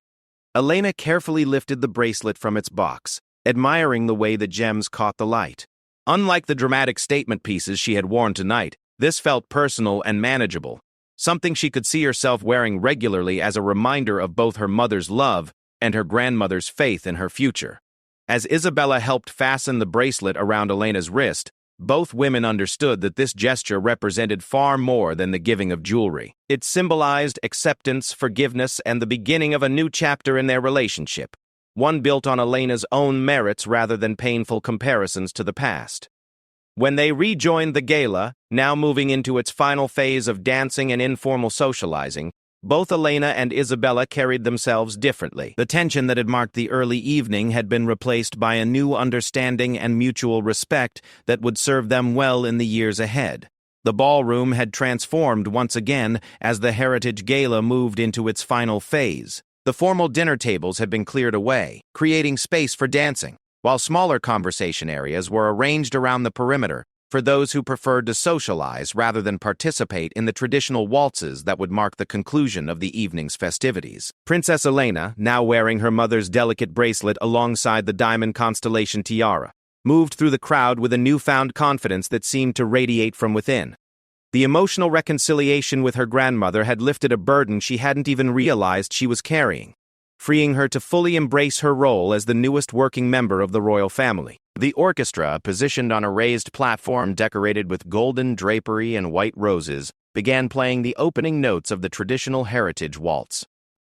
Elena carefully lifted the bracelet from its box, admiring the way the gems caught the light. Unlike the dramatic statement pieces she had worn tonight, this felt personal and manageable, something she could see herself wearing regularly as a reminder of both her mother's love and her grandmother's faith in her future. As Isabella helped fasten the bracelet around Elena's wrist, both women understood that this gesture represented far more than the giving of jewelry. It symbolized acceptance, forgiveness, and the beginning of a new chapter in their relationship, one built on Elena's own merits rather than painful comparisons to the past. When they rejoined the gala, now moving into its final phase of dancing and informal socializing, both Elena and Isabella carried themselves differently. The tension that had marked the early evening had been replaced by a new understanding and mutual respect that would serve them well in the years ahead. The ballroom had transformed once again as the Heritage Gala moved into its final phase. The formal dinner tables had been cleared away, creating space for dancing, while smaller conversation areas were arranged around the perimeter for those who preferred to socialize rather than participate in the traditional waltzes that would mark the conclusion of the evening's festivities. Princess Elena, now wearing her mother's delicate bracelet alongside the diamond constellation tiara, moved through the crowd with a newfound confidence that seemed to radiate from within. The emotional reconciliation with her grandmother had lifted a burden she hadn't even realized she was carrying, freeing her to fully embrace her role as the newest working member of the royal family. The orchestra, positioned on a raised platform decorated with golden drapery and white roses, began playing the opening notes of the traditional heritage waltz.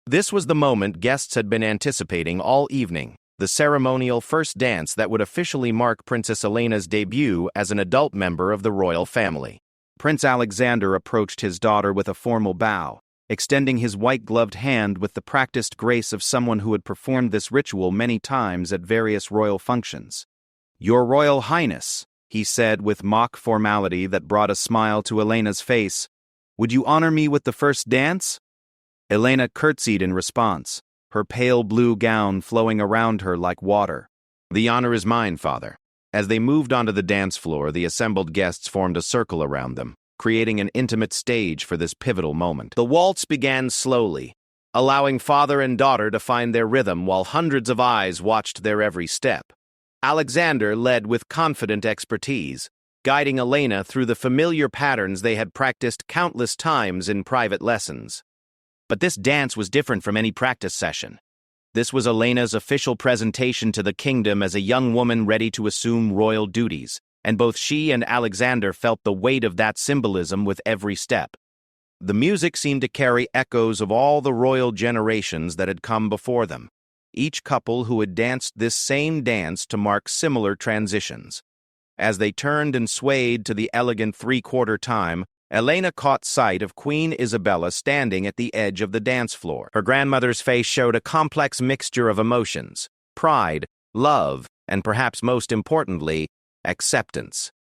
This was the moment guests had been anticipating all evening, the ceremonial first dance that would officially mark Princess Elena's debut as an adult member of the royal family. Prince Alexander approached his daughter with a formal bow, extending his white-gloved hand with the practiced grace of someone who had performed this ritual many times at various royal functions. "Your Royal Highness," he said with mock formality that brought a smile to Elena's face, "would you honor me with the first dance?" Elena curtsied in response, her pale blue gown flowing around her like water. "The honor is mine, Father." As they moved onto the dance floor, the assembled guests formed a circle around them, creating an intimate stage for this pivotal moment. The waltz began slowly, allowing father and daughter to find their rhythm while hundreds of eyes watched their every step. Alexander led with confident expertise, guiding Elena through the familiar patterns they had practiced countless times in private lessons. But this dance was different from any practice session. This was Elena's official presentation to the kingdom as a young woman ready to assume royal duties, and both she and Alexander felt the weight of that symbolism with every step. The music seemed to carry echoes of all the royal generations that had come before them, each couple who had danced this same dance to mark similar transitions. As they turned and swayed to the elegant three-quarter time, Elena caught sight of Queen Isabella standing at the edge of the dance floor. Her grandmother's face showed a complex mixture of emotions: pride, love, and perhaps most importantly, acceptance.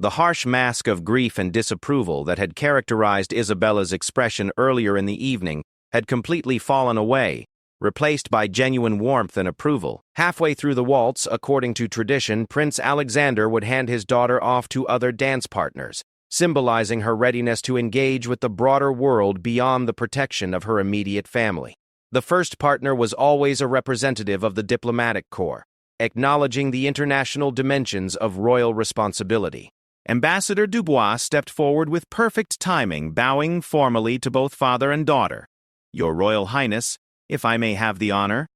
The harsh mask of grief and disapproval that had characterized Isabella's expression earlier in the evening had completely fallen away, replaced by genuine warmth and approval. Halfway through the waltz, according to tradition, Prince Alexander would hand his daughter off to other dance partners, symbolizing her readiness to engage with the broader world beyond the protection of her immediate family. The first partner was always a representative of the diplomatic corps, acknowledging the international dimensions of royal responsibility. Ambassador Dubois stepped forward with perfect timing, bowing formally to both father and daughter. "Your Royal Highness, if I may have the honor."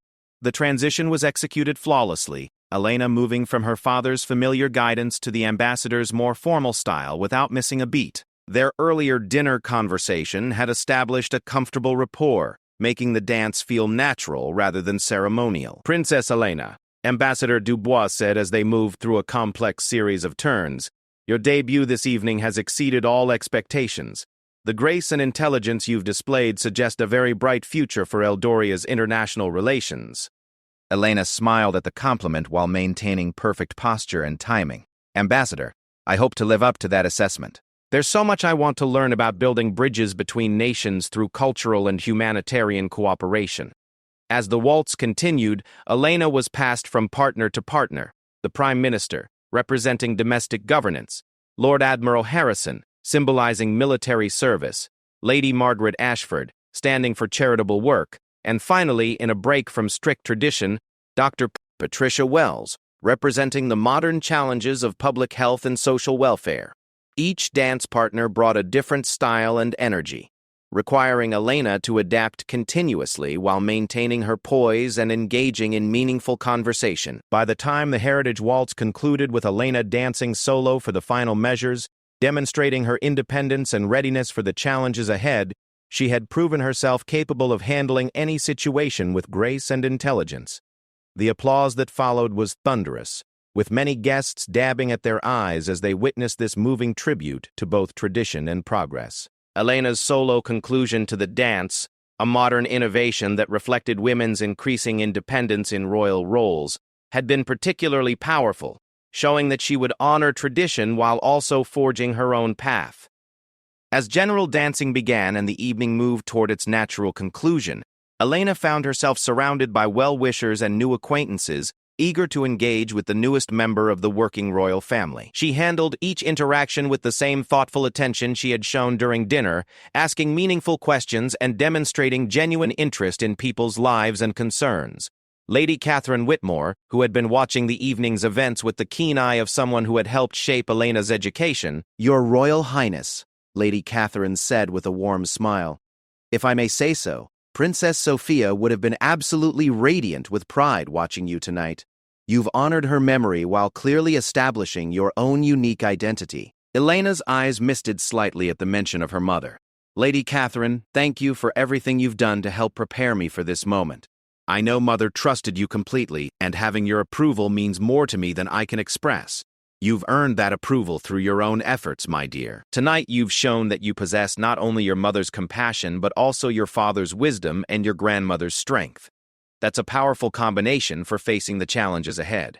The transition was executed flawlessly, Elena moving from her father's familiar guidance to the ambassador's more formal style without missing a beat. Their earlier dinner conversation had established a comfortable rapport, making the dance feel natural rather than ceremonial. "Princess Elena," Ambassador Dubois said as they moved through a complex series of turns, "your debut this evening has exceeded all expectations. The grace and intelligence you've displayed suggest a very bright future for Eldoria's international relations." Elena smiled at the compliment while maintaining perfect posture and timing. "Ambassador, I hope to live up to that assessment. There's so much I want to learn about building bridges between nations through cultural and humanitarian cooperation." As the waltz continued, Elena was passed from partner to partner: the Prime Minister, representing domestic governance; Lord Admiral Harrison, symbolizing military service; Lady Margaret Ashford, standing for charitable work; and finally, in a break from strict tradition, Dr. Patricia Wells, representing the modern challenges of public health and social welfare. Each dance partner brought a different style and energy, requiring Elena to adapt continuously while maintaining her poise and engaging in meaningful conversation. By the time the Heritage Waltz concluded with Elena dancing solo for the final measures, demonstrating her independence and readiness for the challenges ahead, she had proven herself capable of handling any situation with grace and intelligence. The applause that followed was thunderous, with many guests dabbing at their eyes as they witnessed this moving tribute to both tradition and progress. Elena's solo conclusion to the dance, a modern innovation that reflected women's increasing independence in royal roles, had been particularly powerful, showing that she would honor tradition while also forging her own path. As general dancing began and the evening moved toward its natural conclusion, Elena found herself surrounded by well-wishers and new acquaintances, eager to engage with the newest member of the working royal family. She handled each interaction with the same thoughtful attention she had shown during dinner, asking meaningful questions and demonstrating genuine interest in people's lives and concerns. Lady Catherine Whitmore, who had been watching the evening's events with the keen eye of someone who had helped shape Elena's education, "Your Royal Highness," Lady Catherine said with a warm smile. "If I may say so, Princess Sophia would have been absolutely radiant with pride watching you tonight. You've honored her memory while clearly establishing your own unique identity." Elena's eyes misted slightly at the mention of her mother. "Lady Catherine, thank you for everything you've done to help prepare me for this moment. I know Mother trusted you completely, and having your approval means more to me than I can express. You've earned that approval through your own efforts, my dear. Tonight you've shown that you possess not only your mother's compassion but also your father's wisdom and your grandmother's strength. That's a powerful combination for facing the challenges ahead."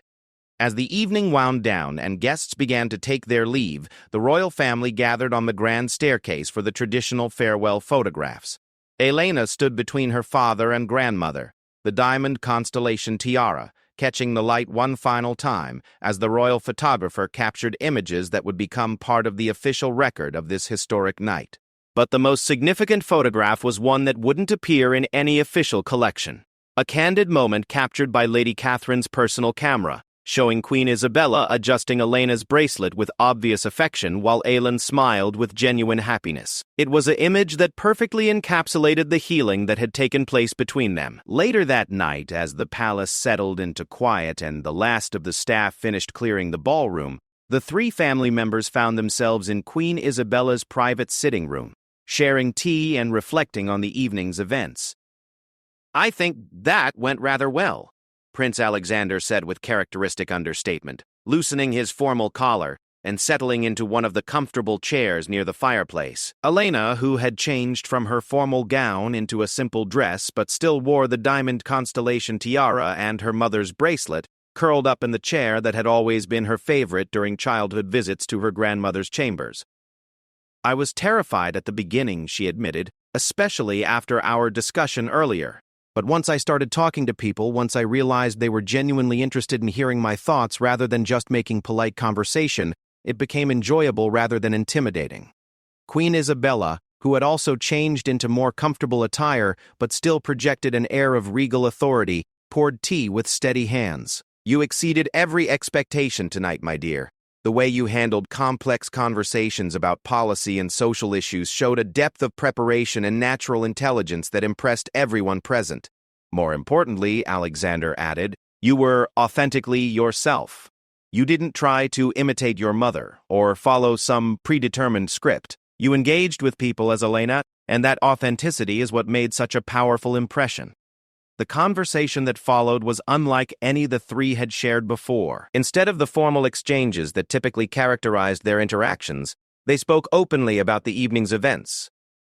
As the evening wound down and guests began to take their leave, the royal family gathered on the grand staircase for the traditional farewell photographs. Elena stood between her father and grandmother, the diamond constellation tiara, catching the light one final time as the royal photographer captured images that would become part of the official record of this historic night. But the most significant photograph was one that wouldn't appear in any official collection. A candid moment captured by Lady Catherine's personal camera, showing Queen Isabella adjusting Elena's bracelet with obvious affection while Aelin smiled with genuine happiness. It was an image that perfectly encapsulated the healing that had taken place between them. Later that night, as the palace settled into quiet and the last of the staff finished clearing the ballroom, the three family members found themselves in Queen Isabella's private sitting room, sharing tea and reflecting on the evening's events. "I think that went rather well," Prince Alexander said with characteristic understatement, loosening his formal collar and settling into one of the comfortable chairs near the fireplace. Elena, who had changed from her formal gown into a simple dress but still wore the diamond constellation tiara and her mother's bracelet, curled up in the chair that had always been her favorite during childhood visits to her grandmother's chambers. "I was terrified at the beginning," she admitted, "especially after our discussion earlier. But once I started talking to people, once I realized they were genuinely interested in hearing my thoughts rather than just making polite conversation, it became enjoyable rather than intimidating." Queen Isabella, who had also changed into more comfortable attire but still projected an air of regal authority, poured tea with steady hands. "You exceeded every expectation tonight, my dear. The way you handled complex conversations about policy and social issues showed a depth of preparation and natural intelligence that impressed everyone present. More importantly, Alexander added, you were authentically yourself. You didn't try to imitate your mother or follow some predetermined script. You engaged with people as Elena, and that authenticity is what made such a powerful impression. The conversation that followed was unlike any the three had shared before. Instead of the formal exchanges that typically characterized their interactions, they spoke openly about the evening's events,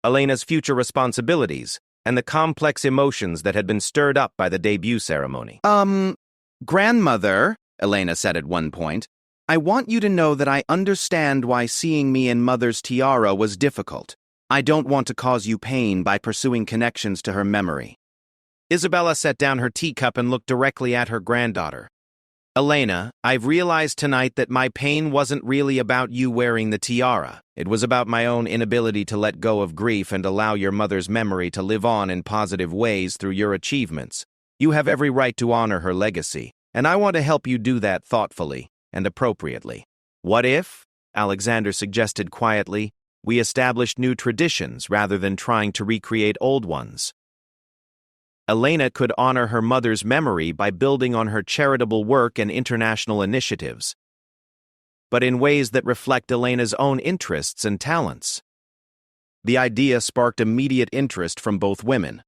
Elena's future responsibilities, and the complex emotions that had been stirred up by the debut ceremony. Grandmother, Elena said at one point, I want you to know that I understand why seeing me in Mother's tiara was difficult. I don't want to cause you pain by pursuing connections to her memory. Isabella set down her teacup and looked directly at her granddaughter. Elena, I've realized tonight that my pain wasn't really about you wearing the tiara. It was about my own inability to let go of grief and allow your mother's memory to live on in positive ways through your achievements. You have every right to honor her legacy, and I want to help you do that thoughtfully and appropriately. What if, Alexander suggested quietly, we established new traditions rather than trying to recreate old ones? Elena could honor her mother's memory by building on her charitable work and international initiatives, but in ways that reflect Elena's own interests and talents. The idea sparked immediate interest from both women.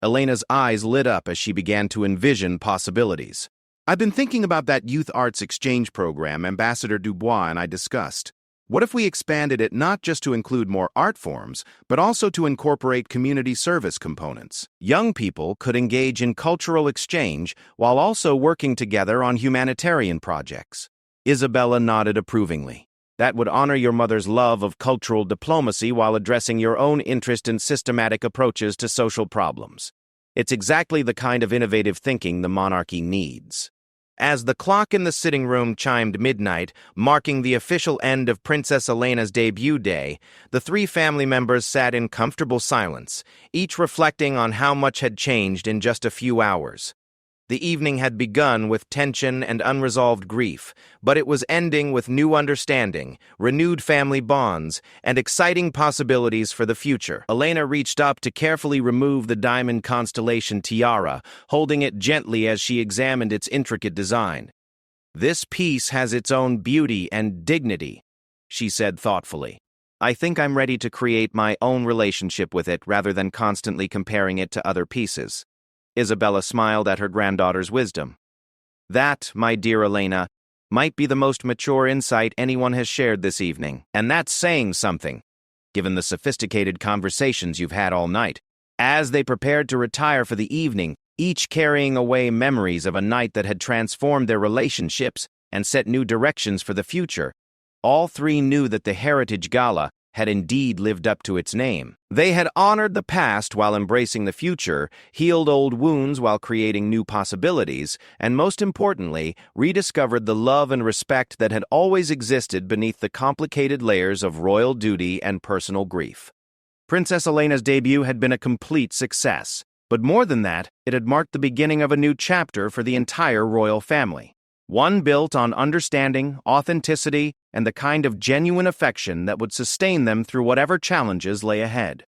Elena's eyes lit up as she began to envision possibilities. I've been thinking about that youth arts exchange program Ambassador Dubois and I discussed. What if we expanded it not just to include more art forms, but also to incorporate community service components? Young people could engage in cultural exchange while also working together on humanitarian projects. Isabella nodded approvingly. That would honor your mother's love of cultural diplomacy while addressing your own interest in systematic approaches to social problems. It's exactly the kind of innovative thinking the monarchy needs. As the clock in the sitting room chimed midnight, marking the official end of Princess Elena's debut day, the three family members sat in comfortable silence, each reflecting on how much had changed in just a few hours. The evening had begun with tension and unresolved grief, but it was ending with new understanding, renewed family bonds, and exciting possibilities for the future. Elena reached up to carefully remove the diamond constellation tiara, holding it gently as she examined its intricate design. This piece has its own beauty and dignity, she said thoughtfully. I think I'm ready to create my own relationship with it rather than constantly comparing it to other pieces. Isabella smiled at her granddaughter's wisdom. That, my dear Elena, might be the most mature insight anyone has shared this evening, and that's saying something, given the sophisticated conversations you've had all night. As they prepared to retire for the evening, each carrying away memories of a night that had transformed their relationships and set new directions for the future, all three knew that the Heritage Gala had indeed lived up to its name. They had honored the past while embracing the future, healed old wounds while creating new possibilities, and most importantly, rediscovered the love and respect that had always existed beneath the complicated layers of royal duty and personal grief. Princess Elena's debut had been a complete success, but more than that, it had marked the beginning of a new chapter for the entire royal family. One built on understanding, authenticity, and the kind of genuine affection that would sustain them through whatever challenges lay ahead.